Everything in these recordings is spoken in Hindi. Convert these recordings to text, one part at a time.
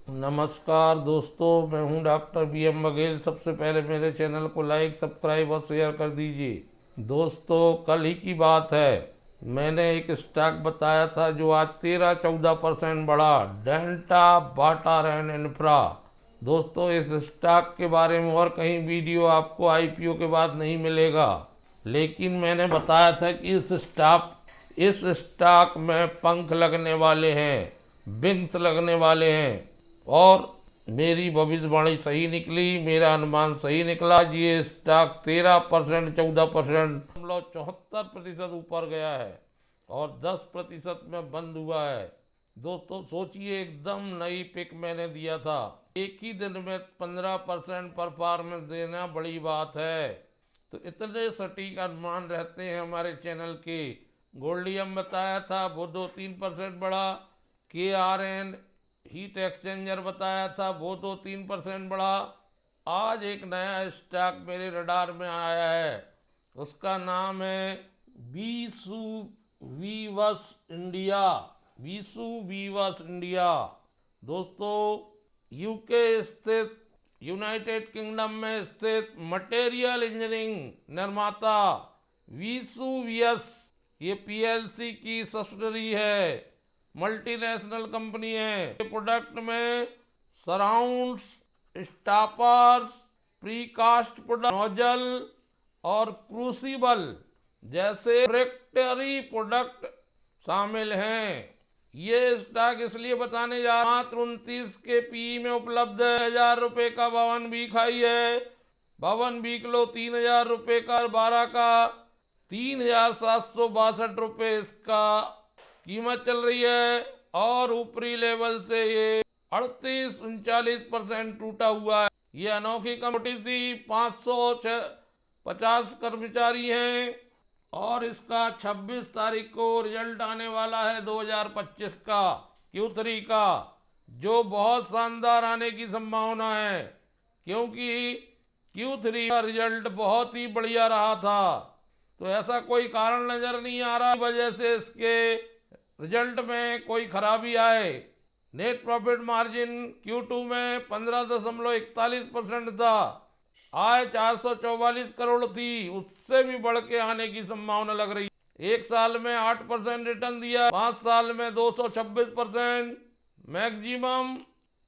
नमस्कार दोस्तों, मैं हूं डॉक्टर B.M. बघेल। सबसे पहले मेरे चैनल को लाइक, सब्सक्राइब और शेयर कर दीजिए। दोस्तों, कल ही की बात है, मैंने एक स्टॉक बताया था जो आज 13-14% बढ़ा, डेल्टा वाटर एंड इंफ्रा। दोस्तों, इस स्टॉक के बारे में और कहीं वीडियो आपको IPO के बाद नहीं मिलेगा, लेकिन मैंने बताया था कि इस स्टॉक में पंख लगने वाले हैं, विंग्स लगने वाले हैं, और मेरी भविष्यवाणी सही निकली, मेरा अनुमान सही निकला। ये स्टॉक 13%, 14%, 74% ऊपर गया है और 10% में बंद हुआ है। दोस्तों सोचिए, एकदम नई पिक मैंने दिया था। एक ही दिन में 15% परफॉर्मेंस देना बड़ी बात है। तो इतने सटीक अनुमान रहते हैं हमारे चैनल के। गोल्डियम बताया था, वो 2-3% बढ़ा। KRN हीट एक्सचेंजर बताया था, वो 2-3% बढ़ा। आज एक नया स्टॉक मेरे रडार में आया है, उसका नाम है वीसु वीवस इंडिया। वीसु वीवस इंडिया दोस्तों, यूके स्थित, यूनाइटेड किंगडम में स्थित मटेरियल इंजीनियरिंग निर्माता वीसुवियस, ये PLC की सब्सिडरी है, मल्टीनेशनल कंपनी है। ये प्रोडक्ट में surrounds, stoppers, precast product, nozzle और क्रूसिबल जैसे रिफ्रैक्टरी प्रोडक्ट शामिल हैं। ये स्टॉक इसलिए बताने जा रहा, मात्र 29 के PE में उपलब्ध है। 1000 रुपये का 52 वीक हाई है। 52 वीक लो 3000 रुपये का, 12 का 3762 रुपये इसका कीमत चल रही है। और ऊपरी लेवल से ये 38-39% टूटा हुआ है। ये अनोखी कंपनी थी, 550 कर्मचारी हैं और इसका 26 तारीख को रिजल्ट आने वाला है 2025 का, Q3 का, जो बहुत शानदार आने की संभावना है, क्योंकि Q3 का रिजल्ट बहुत ही बढ़िया रहा था। तो ऐसा कोई कारण नजर नहीं आ रहा वजह से इसके रिजल्ट में कोई खराबी आए। नेट प्रॉफिट मार्जिन Q2 में 15.41% था। आय 444 करोड़ थी, उससे भी बढ़ के आने की संभावना लग रही है। एक साल में 8% रिटर्न दिया, 5 साल में 226%। मैक्सिमम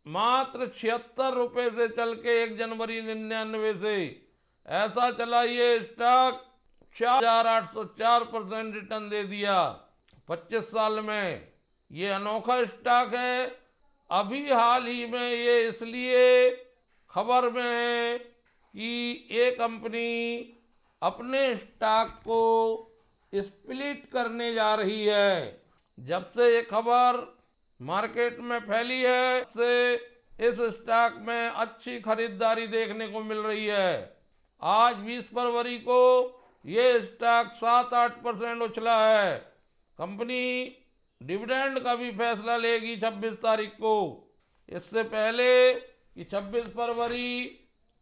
मात्र 76 रुपये से चल के 1 जनवरी 99 से ऐसा चला ये स्टॉक, 4804% रिटर्न दे दिया 25 साल में। ये अनोखा स्टॉक है। अभी हाल ही में ये इसलिए खबर में है कि ये कंपनी अपने स्टॉक को स्प्लिट करने जा रही है। जब से ये खबर मार्केट में फैली है, से इस स्टॉक में अच्छी खरीदारी देखने को मिल रही है। आज 20 फरवरी को ये स्टॉक 7-8% उछला है। कंपनी डिविडेंड का भी फैसला लेगी 26 तारीख को। इससे पहले कि 26 फरवरी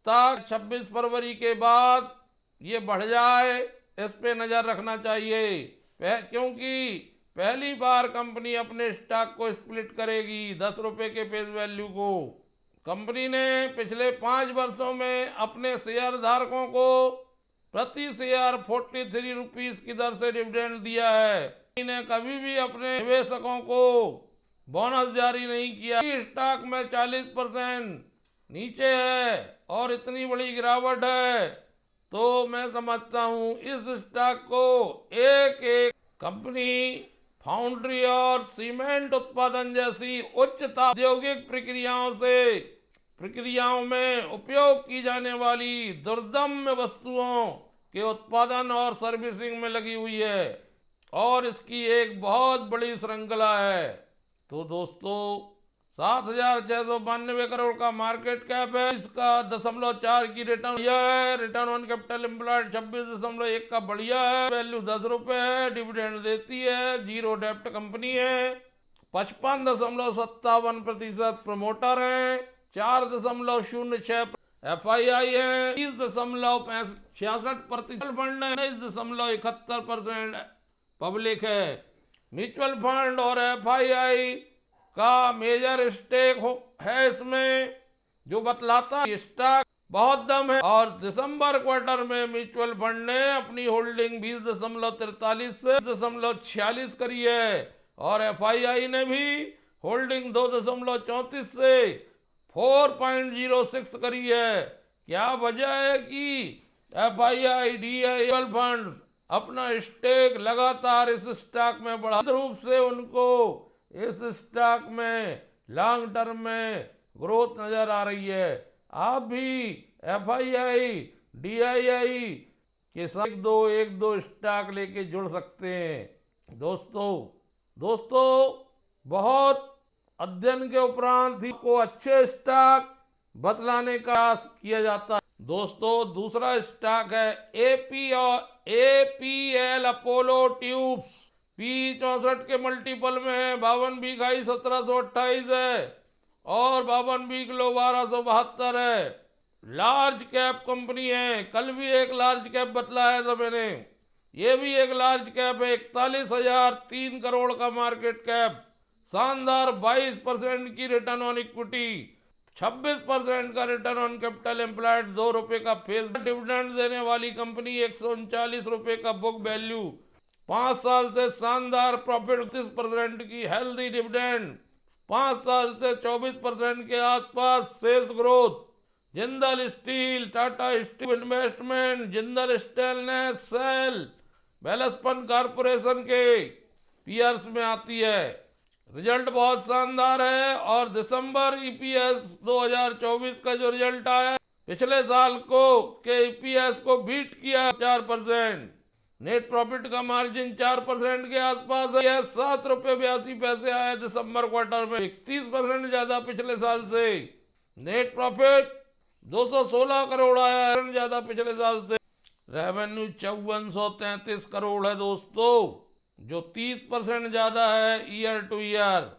तक, 26 फरवरी के बाद ये बढ़ जाए, इस पे नज़र रखना चाहिए, क्योंकि पहली बार कंपनी अपने स्टॉक को स्प्लिट करेगी 10 रुपये के फेस वैल्यू को। कंपनी ने पिछले 5 वर्षों में अपने शेयर धारकों को प्रति शेयर 43 रुपीस की दर से डिविडेंड दिया है। ने कभी भी अपने निवेशकों को बोनस जारी नहीं किया। स्टॉक में 40% नीचे है और इतनी बड़ी गिरावट है, तो मैं समझता हूं इस स्टॉक को एक एक कंपनी फाउंड्री और सीमेंट उत्पादन जैसी उच्चता औद्योगिक प्रक्रियाओं में उपयोग की जाने वाली दुर्दम्य वस्तुओं के उत्पादन और सर्विसिंग में लगी हुई है और इसकी एक बहुत बड़ी श्रृंखला है। तो दोस्तों, 7,692 करोड़ का मार्केट कैप है। इसका 0.4 की रिटर्न है। रिटर्न ऑन कैपिटल एम्प्लॉयड 26.1 का बढ़िया है। वैल्यू 10 रुपये है। डिविडेंड देती है। जीरो डेप्ट कंपनी है। 55.57% प्रमोटर है। 4.06 FII है। 30.66% फंड है। 19.71% पब्लिक है। म्यूचुअल फंड और FII का मेजर स्टेक है इसमें जो बतलाता है स्टॉक बहुत दम है। और दिसंबर क्वार्टर में म्यूचुअल फंड ने अपनी होल्डिंग 20.43 से 20.46 करी है और एफआईआई ने भी होल्डिंग 2.34 से 4.06 करी है। क्या वजह है कि एफआईआई डीआई फंड अपना स्टेक लगातार इस स्टॉक में बढ़ा रूप से उनको इस स्टॉक में लॉन्ग टर्म में ग्रोथ नजर आ रही है। आप भी एफआईआई डीआईआई के साथ एक दो स्टॉक लेके जुड़ सकते हैं। दोस्तों बहुत अध्ययन के उपरांत ही को अच्छे स्टॉक बतलाने का प्रयास किया जाता है। दोस्तों दूसरा स्टॉक है एपीएल अपोलो ट्यूब्स। P64 के मल्टीपल में है, 52 का 1728 है और 52 किलो 1272 है। लार्ज कैप कंपनी है, कल भी एक लार्ज कैप बतलाया था मैंने, ये भी एक लार्ज कैप है। 41,003 करोड़ का मार्केट कैप, शानदार 22% की रिटर्न ऑन इक्विटी, 26% का रिटर्न ऑन कैपिटल एम्प्लॉयड, 2 रुपए का फेस डिविडेंड देने वाली कंपनी, 139 रुपए का बुक वैल्यू, 5 साल से शानदार प्रॉफिट, 30% की हेल्दी डिविडेंड, 5 साल से 24% के आसपास sales growth. Jindal steel, Tata steel investment, Jindal stainless, SAIL, Welspun corporation के पीयर्स में आती है। रिजल्ट बहुत शानदार है और दिसंबर ईपीएस 2024 का जो रिजल्ट आया पिछले साल को के ईपीएस को बीट किया 4%। नेट प्रॉफिट का मार्जिन 4% के आसपास है। 7.82 आया दिसंबर क्वार्टर में, 31% ज्यादा पिछले साल से। नेट प्रॉफिट 216 करोड़ आया है, ज्यादा पिछले साल से। रेवेन्यू 5433 करोड़ है दोस्तों, जो 30% ज्यादा है ईयर टू ईयर।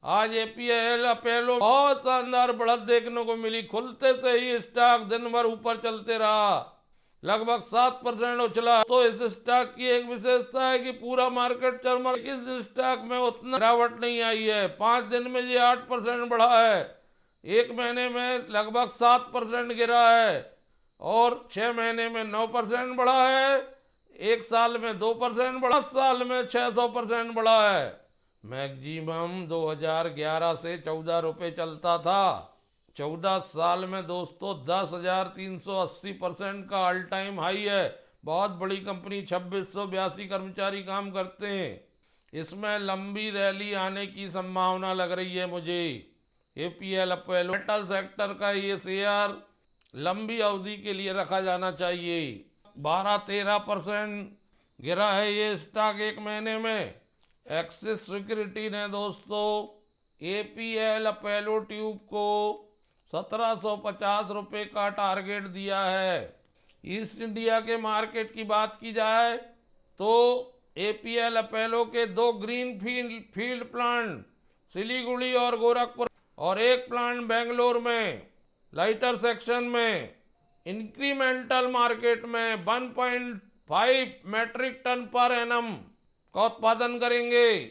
आज एपीएल अपोलो बहुत शानदार बढ़त देखने को मिली, खुलते से ही स्टॉक दिन भर ऊपर चलते रहा, लगभग 7% उछला। तो इस स्टॉक की एक विशेषता है कि पूरा मार्केट चरमर, इस स्टॉक में उतना गिरावट नहीं आई है। 5 दिन में ये 8% बढ़ा है, 1 महीने में लगभग 7% गिरा है और 6 महीने में 9% बढ़ा है, 1 साल में 2% बढ़ा, 10 साल में 600% बढ़ा है। मैक्सिमम 2011 से 14 रुपए चलता था, 14 साल में दोस्तों 10,380% का ऑल टाइम हाई है। बहुत बड़ी कंपनी, 2682 कर्मचारी काम करते हैं। इसमें लंबी रैली आने की संभावना लग रही है मुझे। एपीएल अपोलो मेटल सेक्टर का ये शेयर लंबी अवधि के लिए रखा जाना चाहिए। 12-13% गिरा है ये स्टॉक 1 महीने में। एक्सिस सिक्योरिटी ने दोस्तों एपीएल अपोलो ट्यूब को 1750 रुपये का टारगेट दिया है। ईस्ट इंडिया के मार्केट की बात की जाए तो एपीएल अपोलो के 2 ग्रीन फील्ड प्लांट सिलीगुड़ी और गोरखपुर और 1 प्लांट बेंगलोर में लाइटर सेक्शन में इंक्रीमेंटल मार्केट में 1.5 मेट्रिक टन पर एनम का उत्पादन करेंगे,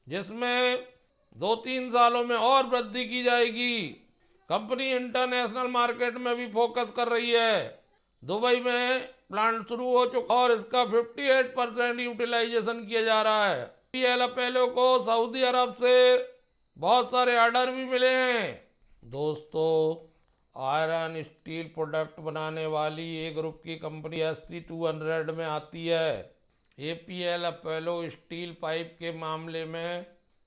जिसमें 2-3 सालों में और वृद्धि की जाएगी। कंपनी इंटरनेशनल मार्केट में भी फोकस कर रही है। दुबई में प्लांट शुरू हो चुका और इसका 58% यूटिलाइजेशन किया जा रहा है। एपीएल अपोलो को सऊदी अरब से बहुत सारे ऑर्डर भी मिले हैं। दोस्तों आयरन स्टील प्रोडक्ट बनाने वाली ए ग्रुप की कंपनी SC200 में आती है। एपीएल अपोलो स्टील पाइप के मामले में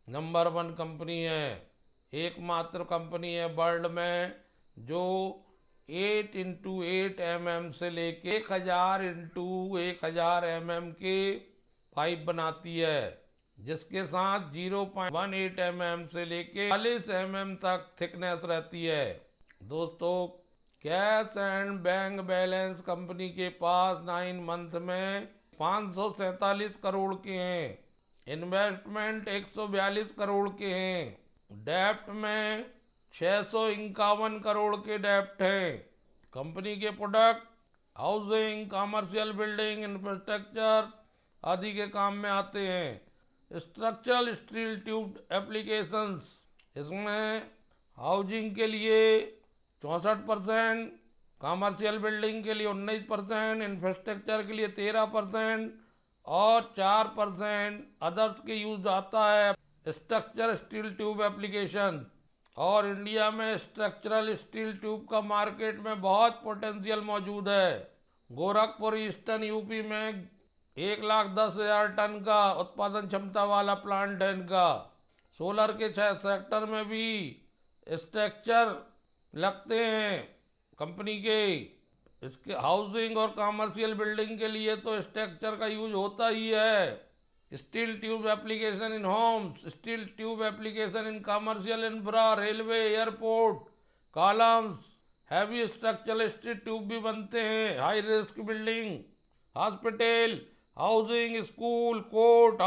नंबर 1 कंपनी है, एकमात्र कंपनी है वर्ल्ड में जो 8x8 mm से लेके 1000x1000 mm के पाइप बनाती है, जिसके साथ 0.18 mm से लेके 40 mm तक थिकनेस रहती है। दोस्तों cash and bank balance company के पास 9 मंथ में 547 करोड़ के हैं, इन्वेस्टमेंट 142 करोड़ के हैं, डेप्ट में 651 करोड़ के डेप्ट हैं। कंपनी के product housing, commercial building, infrastructure आदि के काम में आते हैं। स्ट्रक्चरल स्टील ट्यूब एप्लीकेशंस, इसमें हाउसिंग के लिए 64%, कॉमर्शियल बिल्डिंग के लिए 19%, इंफ्रास्ट्रक्चर के लिए 13% और 4% अदर्स के यूज आता है। स्ट्रक्चर स्टील ट्यूब एप्लीकेशन, और इंडिया में स्ट्रक्चरल स्टील ट्यूब का मार्केट में बहुत पोटेंशियल मौजूद है। गोरखपुर ईस्टर्न यूपी में 1,10,000 टन का उत्पादन क्षमता वाला प्लांट है इनका। सोलर के सेक्टर में भी स्ट्रक्चर लगते हैं कंपनी के। इसके हाउसिंग और कमर्शियल बिल्डिंग के लिए तो स्ट्रक्चर का यूज होता ही है। Steel tube application in homes, steel tube application in commercial infra, railway, airport, columns, heavy structural steel tube भी बनते हैं। High risk building, hospital, housing, school, court,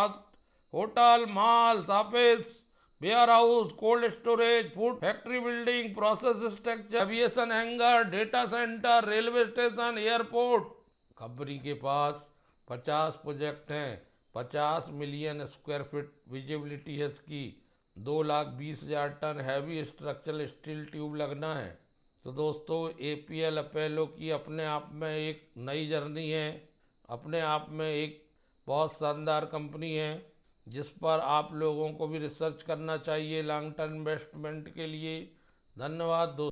hotel, malls, office, warehouse, cold storage, food factory building, process structure, aviation hangar, data centre, railway station, airport. Company के पास 50 प्रोजेक्ट हैं। 50 मिलियन स्क्वायर फीट विजिबिलिटी है इसकी। 2,20,000 ton heavy structural steel tube लगना है। तो दोस्तों, APL अपोलो की अपने आप में एक नई जर्नी है, अपने आप में एक बहुत शानदार कंपनी है जिस पर आप लोगों को भी रिसर्च करना चाहिए लॉन्ग टर्म इन्वेस्टमेंट के लिए। धन्यवाद दोस्तों।